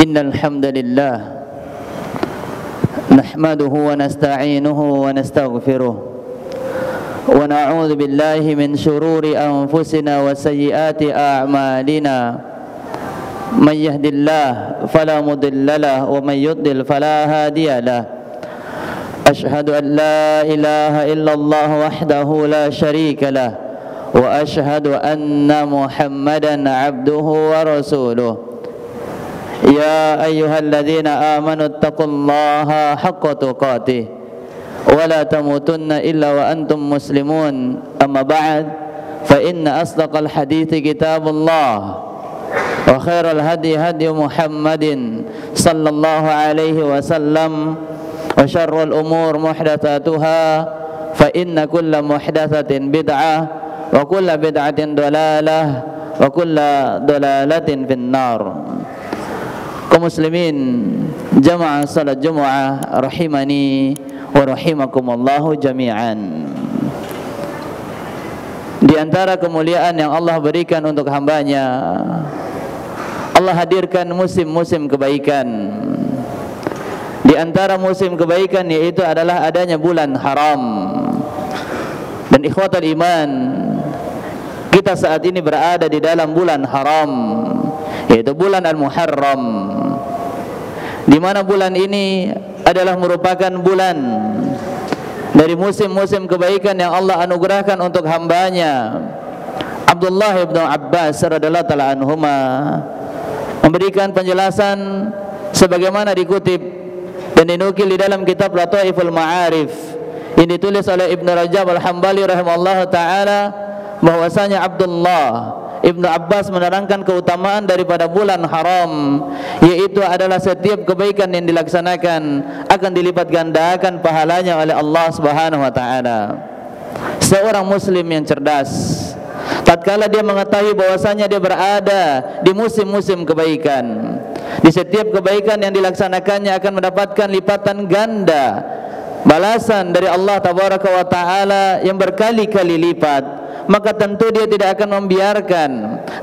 Innal hamdalillah nahmaduhu wa nasta'inuhu wa nastaghfiruh wa na'udzu billahi min shururi anfusina wa sayyiati a'malina may yahdihillahu fala mudilla lahu wa may yudlil fala hadiya lahu ashhadu an la ilaha illallah wahdahu la syarika lahu wa ashhadu anna Muhammadan 'abduhu wa rasuluh. Ya ayyuhalladzina amanu taqullaha haqqa tuqatih wa la tamutunna illa wa antum muslimun. Amma ba'd, fa inna asdaqal hadithi kitabullah wa khairal hadi hadi Muhammadin sallallahu alaihi wasallam wa syarrul umur muhdatsatuha fa inna kulla muhdatsatin bid'ah wa kulla bid'atin dalalah wa kulla dalalatin finnar. Kaum muslimin jamaah salat Jumat rahimani wa rahimakumullahu jami'an. Di antara kemuliaan yang Allah berikan untuk hambanya, Allah hadirkan musim-musim kebaikan. Di antara musim kebaikan yaitu adalah adanya bulan haram. Dan ikhwatal iman, kita saat ini berada di dalam bulan haram, yaitu bulan Al-Muharram, di mana bulan ini adalah merupakan bulan dari musim-musim kebaikan yang Allah anugerahkan untuk hambanya. Abdullah ibn Abbas radhiyallahu ta'ala anhuma memberikan penjelasan sebagaimana dikutip dan dinukil di dalam kitab Lataiful Ma'arif yang ditulis oleh Ibnu Rajab Al-Hambali rahimahullahu ta'ala, bahwasanya Abdullah Ibnu Abbas menerangkan keutamaan daripada bulan haram, yaitu adalah setiap kebaikan yang dilaksanakan akan dilipat gandakan pahalanya oleh Allah Subhanahu wa taala. Seorang muslim yang cerdas, tatkala dia mengetahui bahwasanya dia berada di musim-musim kebaikan, di setiap kebaikan yang dilaksanakannya akan mendapatkan lipatan ganda balasan dari Allah Tabaraka wa taala yang berkali-kali lipat, maka tentu dia tidak akan membiarkan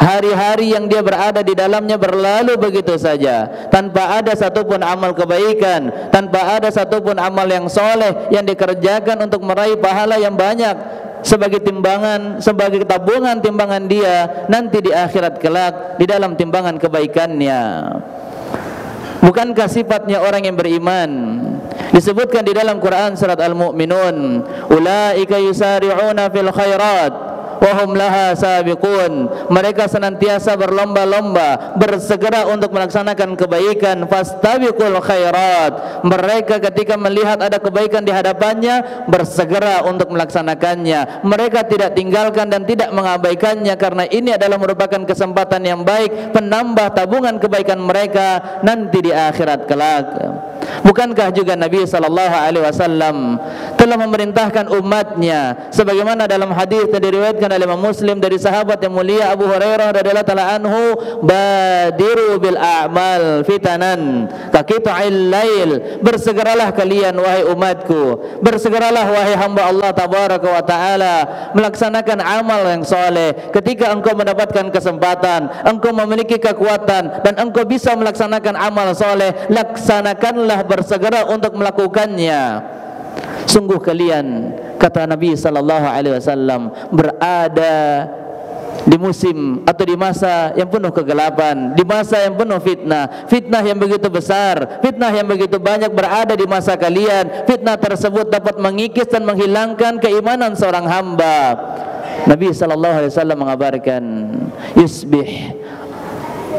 hari-hari yang dia berada di dalamnya berlalu begitu saja tanpa ada satupun amal kebaikan, tanpa ada satupun amal yang soleh yang dikerjakan untuk meraih pahala yang banyak sebagai timbangan, sebagai tabungan timbangan dia nanti di akhirat kelak di dalam timbangan kebaikannya. Bukankah sifatnya orang yang beriman disebutkan di dalam Quran surat Al-Mu'minun, ulaika yusari'una fil khairat wa hum laha sabiqun, mereka senantiasa berlomba-lomba bersegera untuk melaksanakan kebaikan, fastabiqul khairat, mereka ketika melihat ada kebaikan di hadapannya bersegera untuk melaksanakannya, mereka tidak tinggalkan dan tidak mengabaikannya, karena ini adalah merupakan kesempatan yang baik penambah tabungan kebaikan mereka nanti di akhirat kelak. Bukankah juga Nabi sallallahu alaihi wasallam telah memerintahkan umatnya sebagaimana dalam hadis yang diriwayatkan oleh Imam Muslim dari sahabat yang mulia Abu Hurairah radhiyallahu taala anhu, badiru bil a'mal fitanan kaqita'il lail, bersegeralah kalian wahai umatku, bersegeralah wahai hamba Allah tabaraka wa taala melaksanakan amal yang soleh ketika engkau mendapatkan kesempatan, engkau memiliki kekuatan dan engkau bisa melaksanakan amal soleh, laksanakanlah bersegera untuk melakukannya. Sungguh kalian, kata Nabi sallallahu alaihi wasallam, berada di musim atau di masa yang penuh kegelapan, di masa yang penuh fitnah, fitnah yang begitu besar, fitnah yang begitu banyak berada di masa kalian. Fitnah tersebut dapat mengikis dan menghilangkan keimanan seorang hamba. Nabi sallallahu alaihi wasallam mengabarkan, yusbih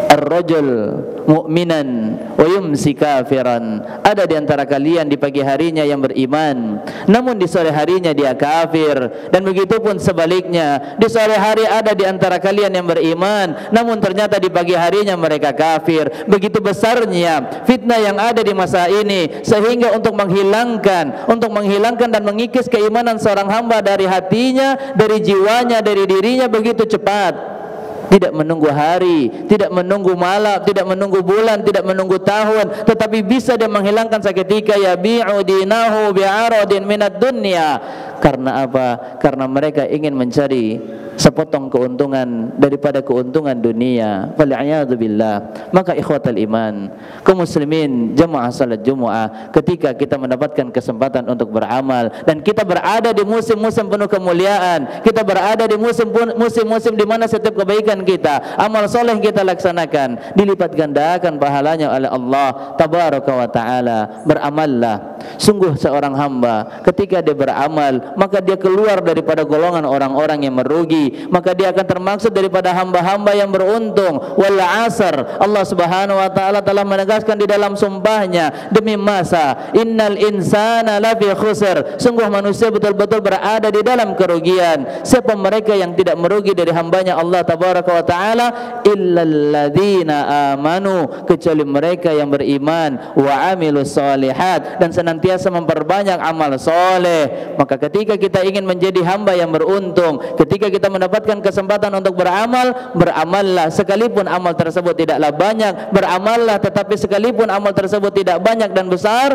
ar-rajul mu'minan wa yumsi kafiran, ada di antara kalian di pagi harinya yang beriman, namun di sore harinya dia kafir, dan begitu pun sebaliknya, di sore hari ada di antara kalian yang beriman, namun ternyata di pagi harinya mereka kafir. Begitu besarnya fitnah yang ada di masa ini sehingga untuk menghilangkan dan mengikis keimanan seorang hamba dari hatinya, dari jiwanya, dari dirinya begitu cepat. Tidak menunggu hari, tidak menunggu malam, tidak menunggu bulan, tidak menunggu tahun, tetapi bisa dia menghilangkan seketika. Yabi'u dinahu bi'aradin minad dunya. Karena apa? Karena mereka ingin mencari sepotong keuntungan daripada keuntungan dunia. Wal'iyadzubillah. Maka ikhwatal iman, kaum muslimin jamaah salat Jumat, ketika kita mendapatkan kesempatan untuk beramal dan kita berada di musim-musim penuh kemuliaan, kita berada di musim-musim di mana setiap kebaikan kita, amal soleh kita laksanakan, dilipat gandakan pahalanya oleh Allah tabaraka wa taala. Beramallah. Sungguh seorang hamba ketika dia beramal, maka dia keluar daripada golongan orang-orang yang merugi, maka dia akan termaksud daripada hamba-hamba yang beruntung. Wal 'asr, Allah Subhanahu wa taala telah menegaskan di dalam sumpahnya, demi masa, innal insana lafi khusr, sungguh manusia betul-betul berada di dalam kerugian. Siapa mereka yang tidak merugi dari hambanya Allah tabaraka wa taala? Illal ladzina amanu, kecuali mereka yang beriman, wa amilus solihat, dan senantiasa memperbanyak amal soleh. Maka ketika kita ingin menjadi hamba yang beruntung, ketika kita mendapatkan kesempatan untuk beramal, beramallah sekalipun amal tersebut tidaklah banyak. Beramallah tetapi sekalipun amal tersebut tidak banyak dan besar,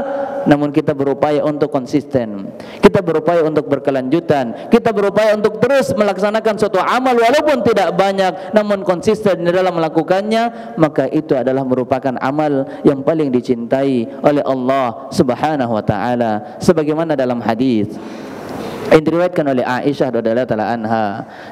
namun kita berupaya untuk konsisten, kita berupaya untuk berkelanjutan, kita berupaya untuk terus melaksanakan suatu amal walaupun tidak banyak, namun konsisten di dalam melakukannya. Maka itu adalah merupakan amal yang paling dicintai oleh Allah Subhanahu wa taala, sebagaimana dalam hadis yang diriwayatkan oleh Aisyah radhiyallahu taala anha,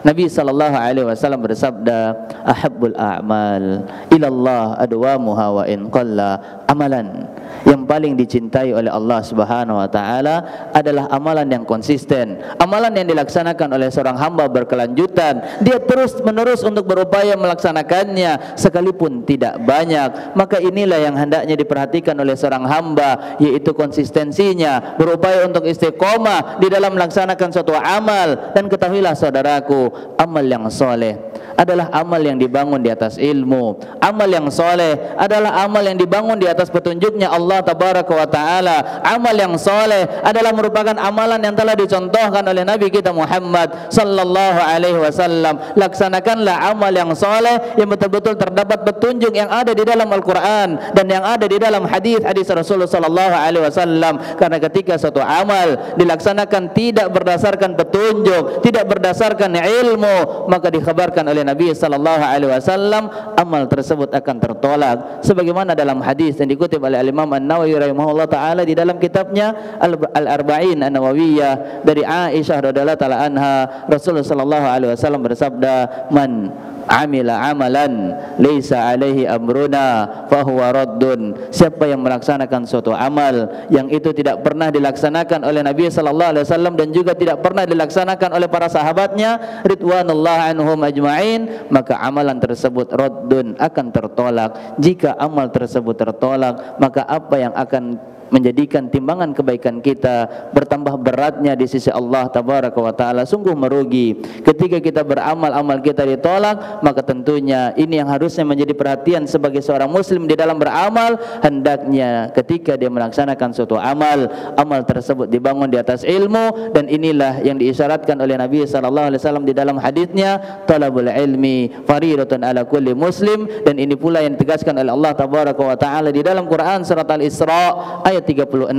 Nabi sallallahu alaihi wasallam bersabda, ahabbul a'mal ila Allah adwamuha wa in qalla. Amalan yang paling dicintai oleh Allah Subhanahu wa taala adalah amalan yang konsisten, amalan yang dilaksanakan oleh seorang hamba berkelanjutan, dia terus-menerus untuk berupaya melaksanakannya sekalipun tidak banyak. Maka inilah yang hendaknya diperhatikan oleh seorang hamba, yaitu konsistensinya, berupaya untuk istiqomah di dalam melaksanakan suatu amal. Dan ketahuilah saudaraku, amal yang soleh adalah amal yang dibangun di atas ilmu. Amal yang soleh adalah amal yang dibangun di atas petunjuknya Allah tabaraka wa taala. Amal yang soleh adalah merupakan amalan yang telah dicontohkan oleh Nabi kita Muhammad sallallahu alaihi wasallam. Laksanakanlah amal yang soleh yang betul-betul terdapat petunjuk yang ada di dalam Al-Quran dan yang ada di dalam hadis Rasulullah sallallahu alaihi wasallam. Karena ketika suatu amal dilaksanakan tidak berdasarkan petunjuk, tidak berdasarkan ilmu, maka dikhabarkan oleh Nabi sallallahu alaihi wasallam, amal tersebut akan tertolak. Sebagaimana dalam hadis yang dikutip oleh Imam An-Nawawi rahimahullah taala di dalam kitabnya Al-Arba'in An-Nawawiyah dari Aisyah radhiyallahu taala anha, Rasulullah sallallahu alaihi wasallam bersabda, man amila amalan laisa alaihi amruna fahuwa raddun. Siapa yang melaksanakan suatu amal yang itu tidak pernah dilaksanakan oleh Nabi sallallahu alaihi wasallam dan juga tidak pernah dilaksanakan oleh para sahabatnya ridwanullah anhum ajma'in, maka amalan tersebut raddun, akan tertolak. Jika amal tersebut tertolak, maka apa yang akan menjadikan timbangan kebaikan kita bertambah beratnya di sisi Allah tabaraka wa taala? Sungguh merugi. Ketika kita beramal, amal kita ditolak, maka tentunya ini yang harusnya menjadi perhatian sebagai seorang muslim di dalam beramal. Hendaknya ketika dia melaksanakan suatu amal, amal tersebut dibangun di atas ilmu. Dan inilah yang diisyaratkan oleh Nabi sallallahu alaihi wasallam di dalam hadisnya, talabul ilmi faridatun ala kulli muslim. Dan ini pula yang ditegaskan oleh Allah tabaraka wa taala di dalam Quran surat Al-Isra ayat 36,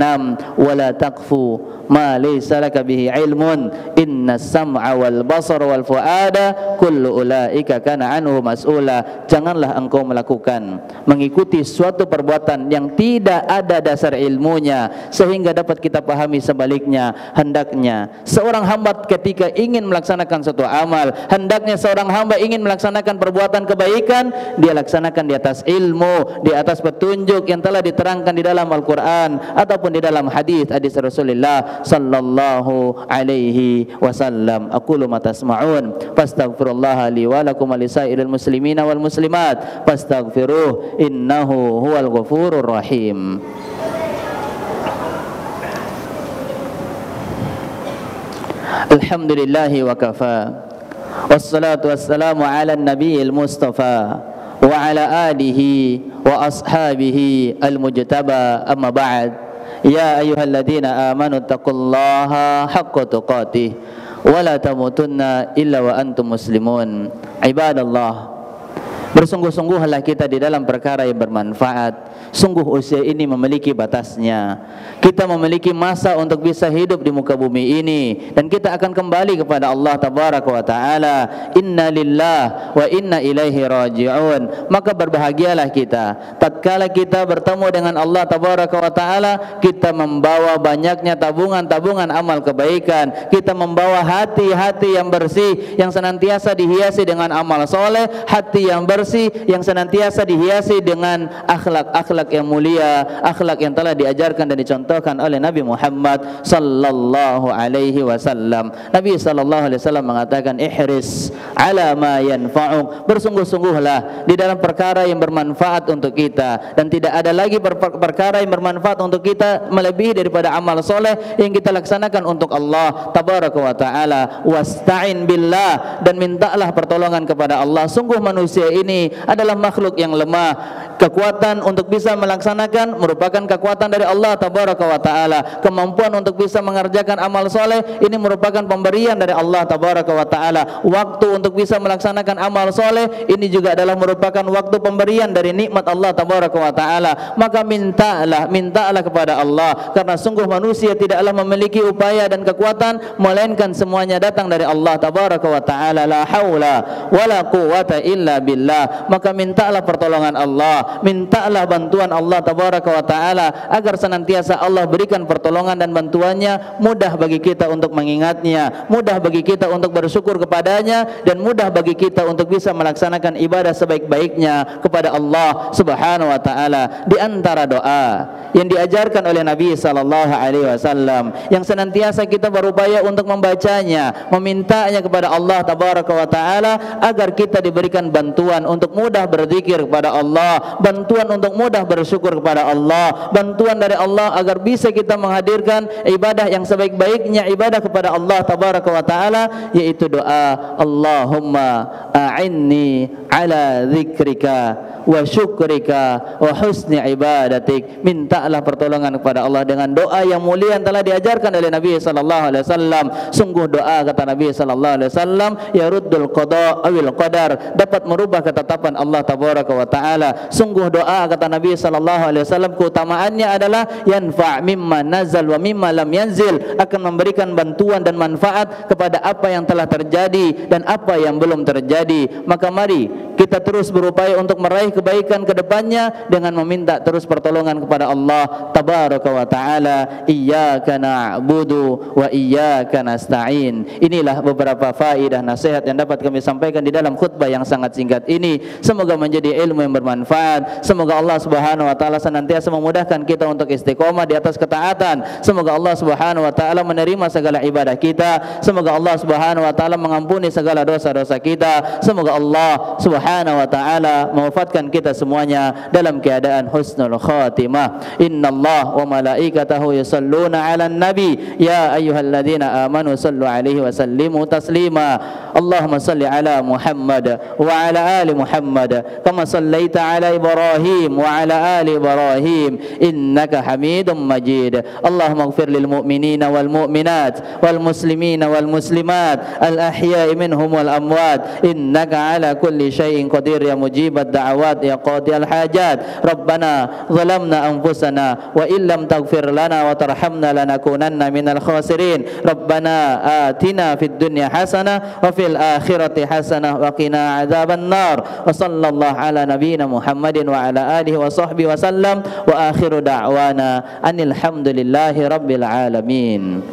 wala taqfu ma laysa laka bihi ilmun innas sam'a wal basara wal fuada kullu ulaika kana anhu mas'ula. Janganlah engkau melakukan, mengikuti suatu perbuatan yang tidak ada dasar ilmunya, sehingga dapat kita pahami sebaliknya. Hendaknya seorang hamba ketika ingin melaksanakan suatu amal, hendaknya seorang hamba ingin melaksanakan perbuatan kebaikan, dia laksanakan di atas ilmu, di atas petunjuk yang telah diterangkan di dalam Al-Quran ataupun di dalam hadis Rasulullah sallallahu alaihi wasallam. Aqulu ma tasma'un fastaghfirullah li wa lakum wa lisairil muslimina wal muslimat fastaghfiruh innahu huwal ghafurur rahim. Alhamdulillahi wa kafa, wassalatu wassalamu ala nabiyil mustafa wa ala alihi wa ashabihi al-mujtaba, amma ba'd. Ya ayyuhalladzina amanu taqullaha haqqa tuqatih wa la tamutunna illa wa antum muslimun. Ibadallah, bersungguh-sungguhlah kita di dalam perkara yang bermanfaat. Sungguh usia ini memiliki batasnya. Kita memiliki masa untuk bisa hidup di muka bumi ini, dan kita akan kembali kepada Allah tabaraka wa taala. Inna lillah wa inna ilaihi raji'un. Maka berbahagialah kita tatkala kita bertemu dengan Allah tabaraka wa taala, kita membawa banyaknya tabungan-tabungan amal kebaikan. Kita membawa hati-hati yang bersih, yang senantiasa dihiasi dengan amal soleh, hati yang bersih yang senantiasa dihiasi dengan akhlak-akhlak yang mulia, akhlak yang telah diajarkan dan dicontohkan oleh Nabi Muhammad sallallahu alaihi wasallam. Nabi sallallahu alaihi wasallam mengatakan, ihris ala ma yanfa'uk. Bersungguh-sungguhlah di dalam perkara yang bermanfaat untuk kita, dan tidak ada lagi perkara yang bermanfaat untuk kita melebihi daripada amal soleh yang kita laksanakan untuk Allah tabaraka wa taala. Wasta'in billah, dan mintalah pertolongan kepada Allah. Sungguh manusia ini adalah makhluk yang lemah. Kekuatan untuk bisa melaksanakan merupakan kekuatan dari Allah tabaraka wa taala. Kemampuan untuk bisa mengerjakan amal soleh ini merupakan pemberian dari Allah tabaraka wa taala. Waktu untuk bisa melaksanakan amal soleh ini juga adalah merupakan waktu pemberian dari nikmat Allah tabaraka wa taala. Maka mintalah kepada Allah, karena sungguh manusia tidaklah memiliki upaya dan kekuatan melainkan semuanya datang dari Allah tabaraka wa taala. La haula wala quwwata illa billah. Maka mintalah pertolongan Allah, mintalah bantuan Allah tabaraka wa taala, agar senantiasa Allah berikan pertolongan dan bantuannya. Mudah bagi kita untuk mengingatnya, mudah bagi kita untuk bersyukur kepadanya, dan mudah bagi kita untuk bisa melaksanakan ibadah sebaik-baiknya kepada Allah subhanahu wa taala. Di antara doa yang diajarkan oleh Nabi sallallahu alaihi wasallam, yang senantiasa kita berupaya untuk membacanya, memintanya kepada Allah tabaraka wa taala, agar kita diberikan bantuan untuk mudah berzikir kepada Allah, bantuan untuk mudah bersyukur kepada Allah, bantuan dari Allah agar bisa kita menghadirkan ibadah yang sebaik-baiknya ibadah kepada Allah tabaraka wa taala, yaitu doa Allahumma a'inni ala dzikrika wa syukrika wa husni ibadatik. Mintalah pertolongan kepada Allah dengan doa yang mulia yang telah diajarkan oleh Nabi sallallahu alaihi wasallam. Sungguh doa, kata Nabi sallallahu alaihi wasallam, yaruddul qada awil qadar, dapat merubah ketetapan Allah tabaraka wa taala. Sungguh doa, kata Nabi sallallahu alaihi wasallam, keutamaannya adalah yanfa' mimma nazal wa mimma lam yanzil, akan memberikan bantuan dan manfaat kepada apa yang telah terjadi dan apa yang belum terjadi. Maka mari kita terus berupaya untuk meraih kebaikan ke depannya dengan meminta terus pertolongan kepada Allah tabaraka wa taala. Iyyaka na'budu wa iyyaka nasta'in. Inilah beberapa faedah nasihat yang dapat kami sampaikan di dalam khutbah yang sangat singkat ini. Semoga menjadi ilmu yang bermanfaat. Semoga Allah subhanahu wa taala senantiasa memudahkan kita untuk istiqomah di atas ketaatan. Semoga Allah subhanahu wa taala menerima segala ibadah kita. Semoga Allah subhanahu wa taala mengampuni segala dosa-dosa kita. Semoga Allah subhanahu wa taala mewafatkan kita semuanya dalam keadaan husnul khatimah. Innallaha wa malaikatahu yusalluna 'alan nabi ya ayyuhalladzina amanu sallu 'alaihi wa sallimu taslima. Allahumma salli 'ala Muhammad wa 'ala ali Muhammad kama sallaita 'ala Ibrahim wa 'ala ali Ibrahim innaka Hamidum Majid. Allahumma ighfir lil mu'minina wal mu'minat wal muslimina wal muslimat al ahya'i minhum wal amwat innaka 'ala kulli syai'in qadir ya mujibat da'awat ya qadiyal hajat. Rabbana zalamna anfusana wa illam taghfir lana wa tarhamna lanakunanna minal khasirin. Rabbana atina fid dunya hasanah wa fil akhirati hasanah wa qina adzaban nar. Wa sallallahu ala nabiyyina Muhammadin wa ala alihi wa sahbihi wa sallam wa akhiru da'wana anil hamdulillahi rabbil alamin.